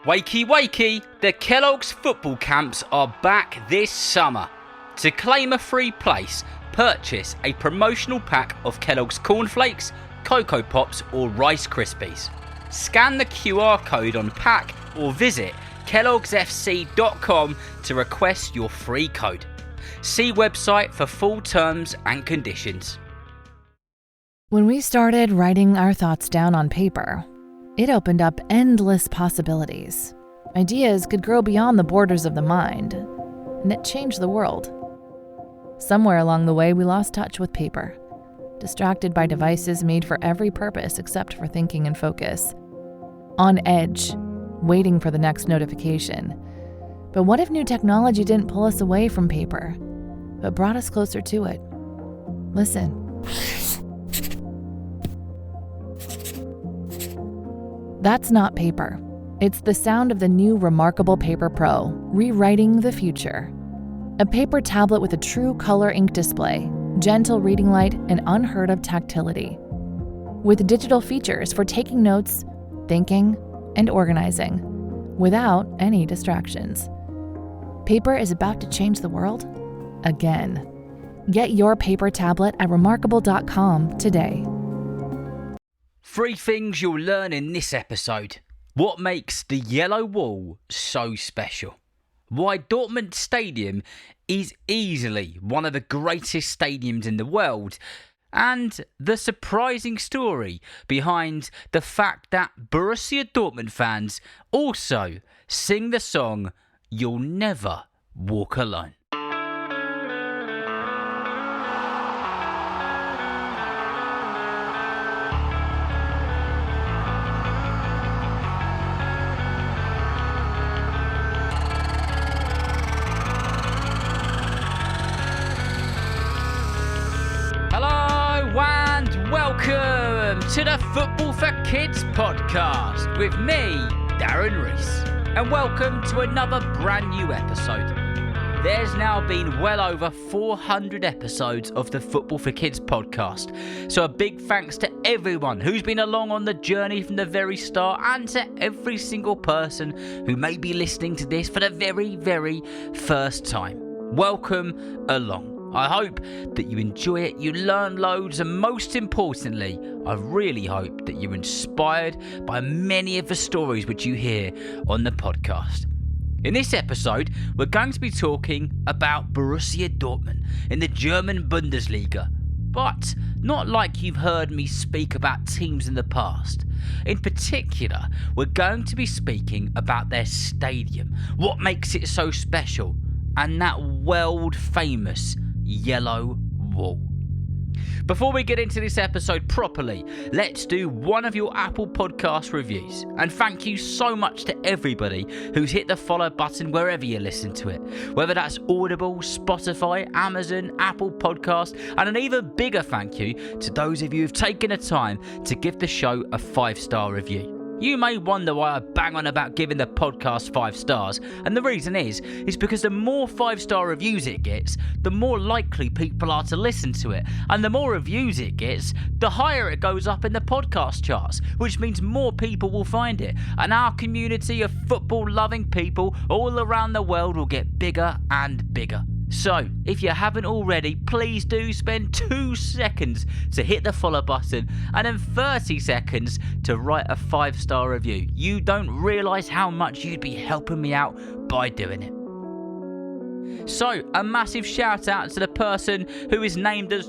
Wakey wakey, the Kellogg's football camps are back this summer. To claim a free place, purchase a promotional pack of Kellogg's cornflakes, Cocoa Pops or Rice Krispies. Scan the QR code on pack or visit kelloggsfc.com to request your free code. See website for full terms and conditions. When we started writing our thoughts down on paper, it opened up endless possibilities. Ideas could grow beyond the borders of the mind, and it changed the world. Somewhere along the way, we lost touch with paper, distracted by devices made for every purpose except for thinking and focus. On edge, waiting for the next notification. But what if new technology didn't pull us away from paper, but brought us closer to it? Listen. That's not paper. It's the sound of the new Remarkable Paper Pro, rewriting the future. A paper tablet with a true color ink display, gentle reading light, and unheard of tactility. With digital features for taking notes, thinking, and organizing, without any distractions. Paper is about to change the world again. Get your paper tablet at remarkable.com today. 3 things you'll learn in this episode. What makes the yellow wall so special? Why Dortmund Stadium is easily one of the greatest stadiums in the world. And the surprising story behind the fact that Borussia Dortmund fans also sing the song You'll Never Walk Alone. Welcome to the Football for Kids podcast with me, Darren Rees, and welcome to another brand new episode. There's now been well over 400 episodes of the Football for Kids podcast, so a big thanks to everyone who's been along on the journey from the very start and to every single person who may be listening to this for the very, very first time. Welcome along. I hope that you enjoy it, you learn loads, and most importantly, I really hope that you're inspired by many of the stories which you hear on the podcast. In this episode, we're going to be talking about Borussia Dortmund in the German Bundesliga, but not like you've heard me speak about teams in the past. In particular, we're going to be speaking about their stadium, what makes it so special, and that world-famous yellow wall. Before we get into this episode properly, let's do one of your Apple Podcast reviews. And thank you so much to everybody who's hit the follow button wherever you listen to it. Whether that's Audible, Spotify, Amazon, Apple Podcast, and an even bigger thank you to those of you who've taken the time to give the show a 5-star review. You may wonder why I bang on about giving the podcast 5 stars, and the reason is because the more 5-star reviews it gets, the more likely people are to listen to it, and the more reviews it gets, the higher it goes up in the podcast charts, which means more people will find it, and our community of football-loving people all around the world will get bigger and bigger. So, if you haven't already, please do spend 2 seconds to hit the follow button and then 30 seconds to write a 5-star review. You don't realise how much you'd be helping me out by doing it. So, a massive shout out to the person who is named as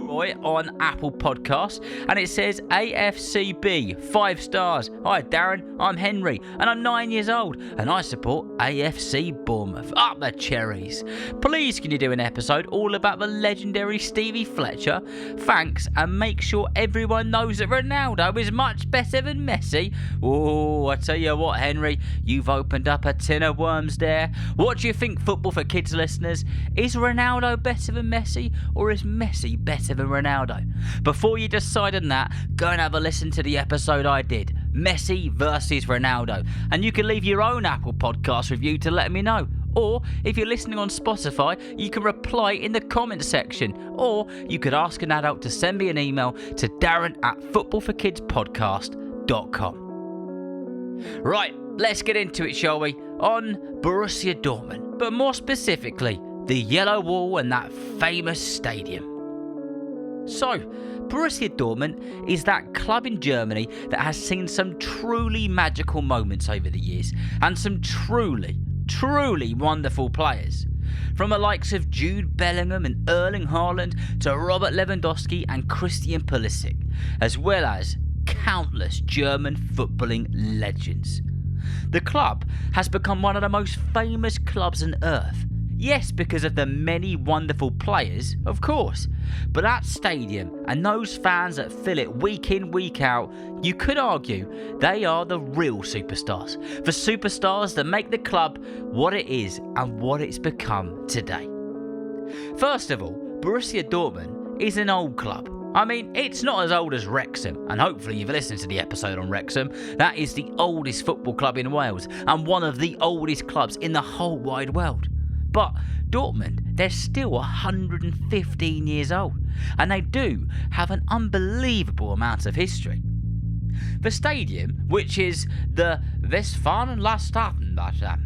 Boy on Apple Podcasts, and it says AFCB 5 stars. Hi Darren, I'm Henry and I'm 9 years old and I support AFC Bournemouth. Up the cherries. Please can you do an episode all about the legendary Stevie Fletcher? Thanks, and make sure everyone knows that Ronaldo is much better than Messi. Oh, I tell you what Henry, you've opened up a tin of worms there. What do you think, Football for Kids listeners? Is Ronaldo better than Messi, or is Messi better than Ronaldo? Before you decide on that, go and have a listen to the episode I did, Messi versus Ronaldo, and you can leave your own Apple Podcast review to let me know. Or if you're listening on Spotify, you can reply in the comments section, or you could ask an adult to send me an email to darren@footballforkidspodcast.com. Right, let's get into it, shall we? On Borussia Dortmund, but more specifically, the yellow wall and that famous stadium. So, Borussia Dortmund is that club in Germany that has seen some truly magical moments over the years, and some truly wonderful players. From the likes of Jude Bellingham and Erling Haaland to Robert Lewandowski and Christian Pulisic, as well as countless German footballing legends. The club has become one of the most famous clubs on earth. Yes, because of the many wonderful players, of course, but that stadium and those fans that fill it week in, week out, you could argue they are the real superstars. The superstars that make the club what it is and what it's become today. First of all, Borussia Dortmund is an old club. I mean, it's not as old as Wrexham, and hopefully you've listened to the episode on Wrexham. That is the oldest football club in Wales and one of the oldest clubs in the whole wide world. But Dortmund, they're still 115 years old, and they do have an unbelievable amount of history. The stadium, which is the Westfalenstadion,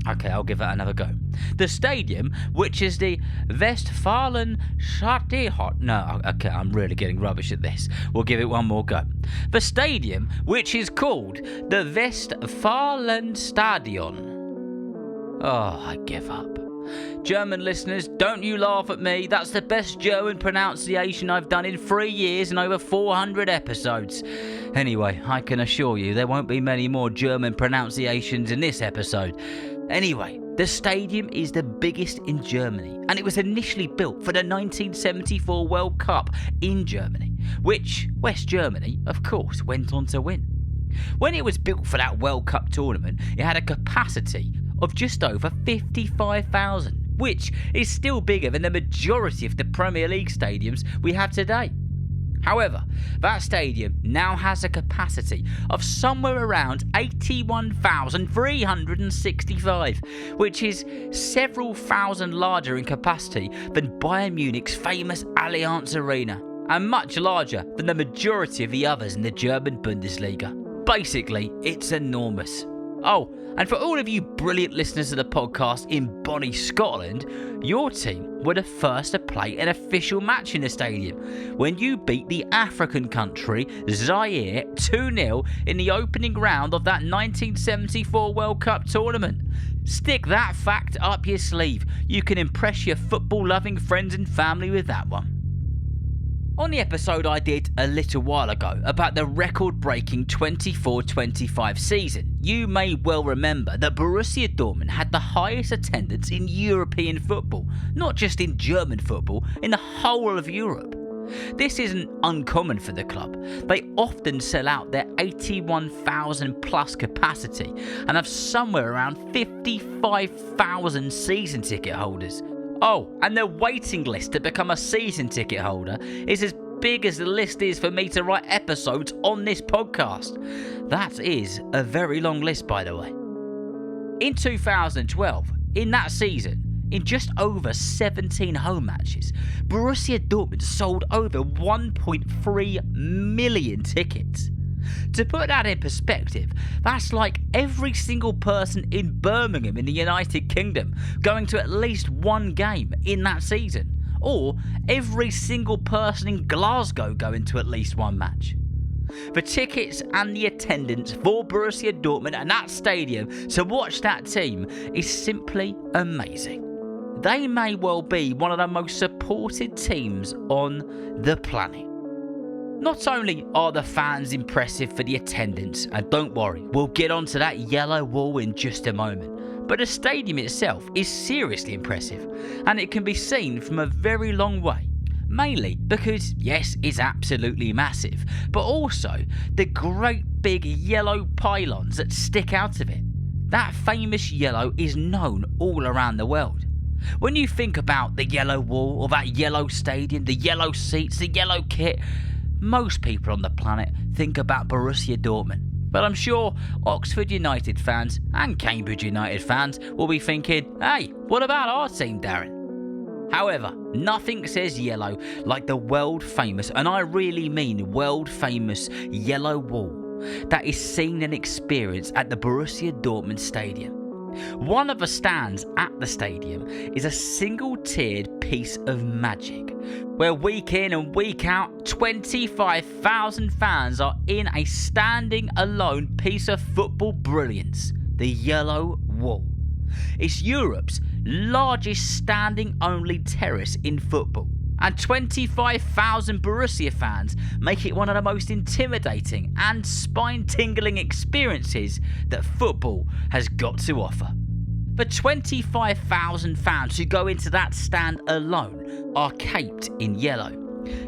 okay, I'll give that another go. The stadium, which is the Westfalenstadion. No, okay, I'm really getting rubbish at this. We'll give it one more go. The stadium, which is called the Westfalenstadion. Oh, I give up. German listeners, don't you laugh at me. That's the best German pronunciation I've done in 3 years and over 400 episodes. Anyway, I can assure you there won't be many more German pronunciations in this episode. Anyway, the stadium is the biggest in Germany, and it was initially built for the 1974 World Cup in Germany, which West Germany, of course, went on to win. When it was built for that World Cup tournament, it had a capacity of just over 55,000, which is still bigger than the majority of the Premier League stadiums we have today. However, that stadium now has a capacity of somewhere around 81,365, which is several thousand larger in capacity than Bayern Munich's famous Allianz Arena, and much larger than the majority of the others in the German Bundesliga. Basically, it's enormous. Oh, and for all of you brilliant listeners of the podcast in Bonnie, Scotland, your team were the first to play an official match in the stadium when you beat the African country Zaire 2-0 in the opening round of that 1974 World Cup tournament. Stick that fact up your sleeve. You can impress your football-loving friends and family with that one. On the episode I did a little while ago about the record-breaking 24-25 season, you may well remember that Borussia Dortmund had the highest attendance in European football, not just in German football, in the whole of Europe. This isn't uncommon for the club. They often sell out their 81,000 plus capacity and have somewhere around 55,000 season ticket holders. Oh, and the waiting list to become a season ticket holder is as big as the list is for me to write episodes on this podcast. That is a very long list, by the way. In 2012, in that season, in just over 17 home matches, Borussia Dortmund sold over 1.3 million tickets. To put that in perspective, that's like every single person in Birmingham in the United Kingdom going to at least one game in that season, or every single person in Glasgow going to at least one match. The tickets and the attendance for Borussia Dortmund and that stadium to watch that team is simply amazing. They may well be one of the most supported teams on the planet. Not only are the fans impressive for the attendance, and don't worry, we'll get onto that yellow wall in just a moment, but the stadium itself is seriously impressive, and it can be seen from a very long way. Mainly because, yes, it's absolutely massive, but also the great big yellow pylons that stick out of it. That famous yellow is known all around the world. When you think about the yellow wall or that yellow stadium, the yellow seats, the yellow kit, most people on the planet think about Borussia Dortmund. But I'm sure Oxford United fans and Cambridge United fans will be thinking, hey, what about our team, Darren? However, nothing says yellow like the world famous, and I really mean world famous, yellow wall that is seen and experienced at the Borussia Dortmund stadium. One of the stands at the stadium is a single-tiered piece of magic, where week in and week out, 25,000 fans are in a standing alone piece of football brilliance, the Yellow Wall. It's Europe's largest standing-only terrace in football, and 25,000 Borussia fans make it one of the most intimidating and spine-tingling experiences that football has got to offer. The 25,000 fans who go into that stand alone are caped in yellow.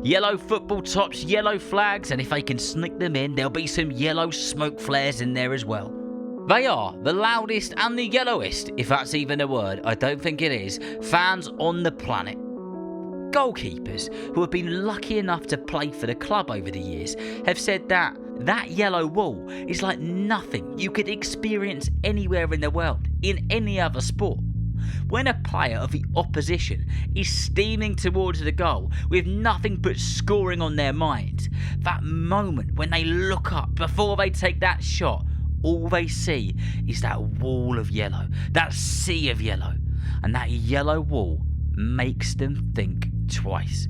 Yellow football tops, yellow flags, and if they can sneak them in, there'll be some yellow smoke flares in there as well. They are the loudest and the yellowest, if that's even a word, I don't think it is, fans on the planet. Goalkeepers who have been lucky enough to play for the club over the years have said that yellow wall is like nothing you could experience anywhere in the world, in any other sport. When a player of the opposition is steaming towards the goal with nothing but scoring on their minds, that moment when they look up before they take that shot, all they see is that wall of yellow, that sea of yellow, and that yellow wall makes them think twice.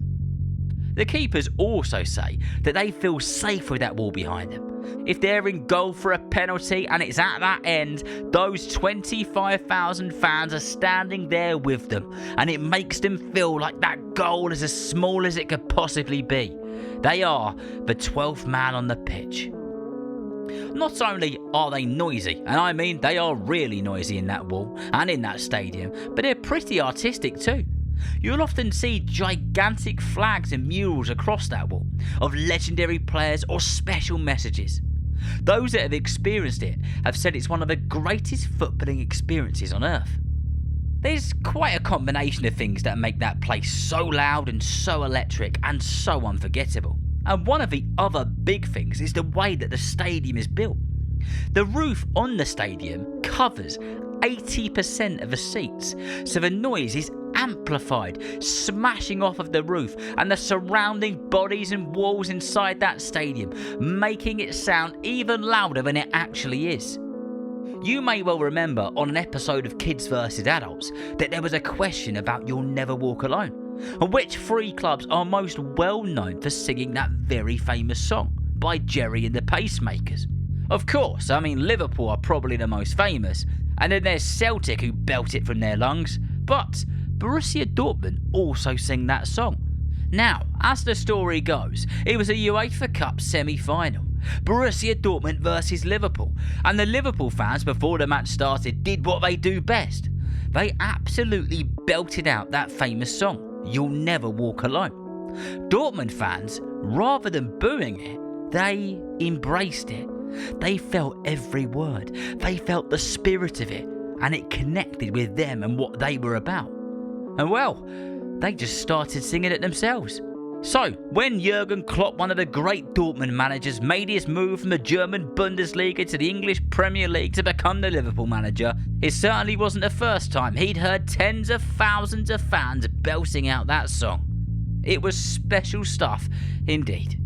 The keepers also say that they feel safe with that wall behind them. If they're in goal for a penalty and it's at that end, those 25,000 fans are standing there with them, and it makes them feel like that goal is as small as it could possibly be. They are the 12th man on the pitch. Not only are they noisy, and I mean they are really noisy in that wall and in that stadium, but they're pretty artistic too. You'll often see gigantic flags and murals across that wall of legendary players or special messages. Those that have experienced it have said it's one of the greatest footballing experiences on earth. There's quite a combination of things that make that place so loud and so electric and so unforgettable. And one of the other big things is the way that the stadium is built. The roof on the stadium covers 80% of the seats, so the noise is amplified, smashing off of the roof and the surrounding bodies and walls inside that stadium, making it sound even louder than it actually is. You may well remember on an episode of Kids vs Adults that there was a question about You'll Never Walk Alone, and which three clubs are most well known for singing that very famous song by Jerry and the Pacemakers. Of course, I mean Liverpool are probably the most famous, and then there's Celtic who belt it from their lungs, but Borussia Dortmund also sing that song. Now, as the story goes, it was a UEFA Cup semi-final, Borussia Dortmund versus Liverpool, and the Liverpool fans before the match started did what they do best. They absolutely belted out that famous song, You'll Never Walk Alone. Dortmund fans, rather than booing it, they embraced it. They felt every word, they felt the spirit of it, and it connected with them and what they were about. And well, they just started singing it themselves. So, when Jurgen Klopp, one of the great Dortmund managers, made his move from the German Bundesliga to the English Premier League to become the Liverpool manager, it certainly wasn't the first time he'd heard tens of thousands of fans belting out that song. It was special stuff indeed.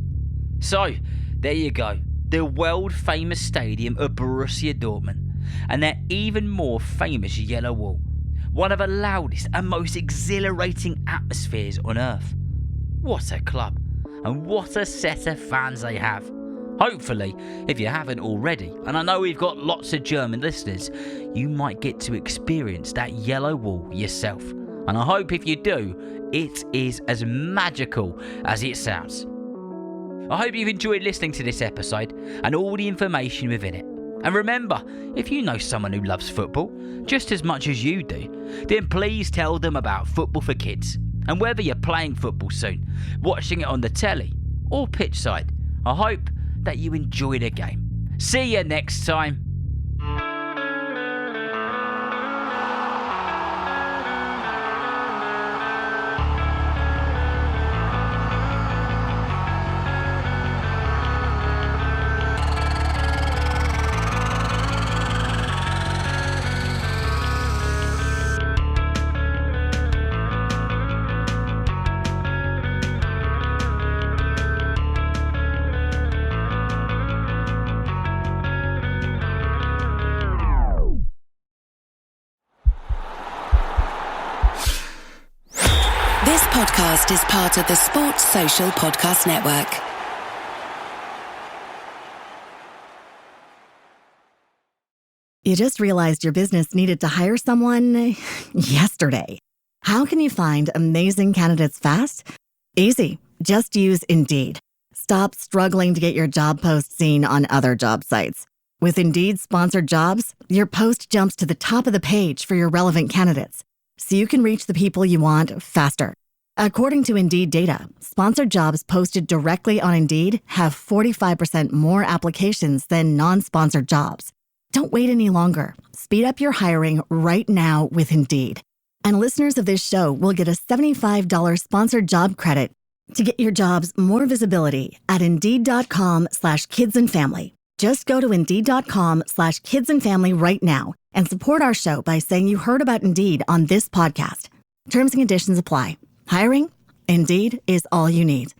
So, there you go, the world famous stadium of Borussia Dortmund, and their even more famous yellow wall. One of the loudest and most exhilarating atmospheres on earth. What a club, and what a set of fans they have. Hopefully, if you haven't already, and I know we've got lots of German listeners, you might get to experience that yellow wall yourself. And I hope if you do, it is as magical as it sounds. I hope you've enjoyed listening to this episode and all the information within it. And remember, if you know someone who loves football just as much as you do, then please tell them about Football for Kids. And whether you're playing football soon, watching it on the telly, or pitchside, I hope that you enjoy the game. See you next time. podcast is part of the Sports Social Podcast Network. You just realized your business needed to hire someone yesterday. How can you find amazing candidates fast? Easy. Just use Indeed. Stop struggling to get your job post seen on other job sites. With Indeed sponsored jobs, your post jumps to the top of the page for your relevant candidates, so you can reach the people you want faster. According to Indeed data, sponsored jobs posted directly on Indeed have 45% more applications than non-sponsored jobs. Don't wait any longer. Speed up your hiring right now with Indeed. And listeners of this show will get a $75 sponsored job credit to get your jobs more visibility at Indeed.com/kidsandfamily. Just go to Indeed.com/kidsandfamily right now and support our show by saying you heard about Indeed on this podcast. Terms and conditions apply. Hiring? Indeed is all you need.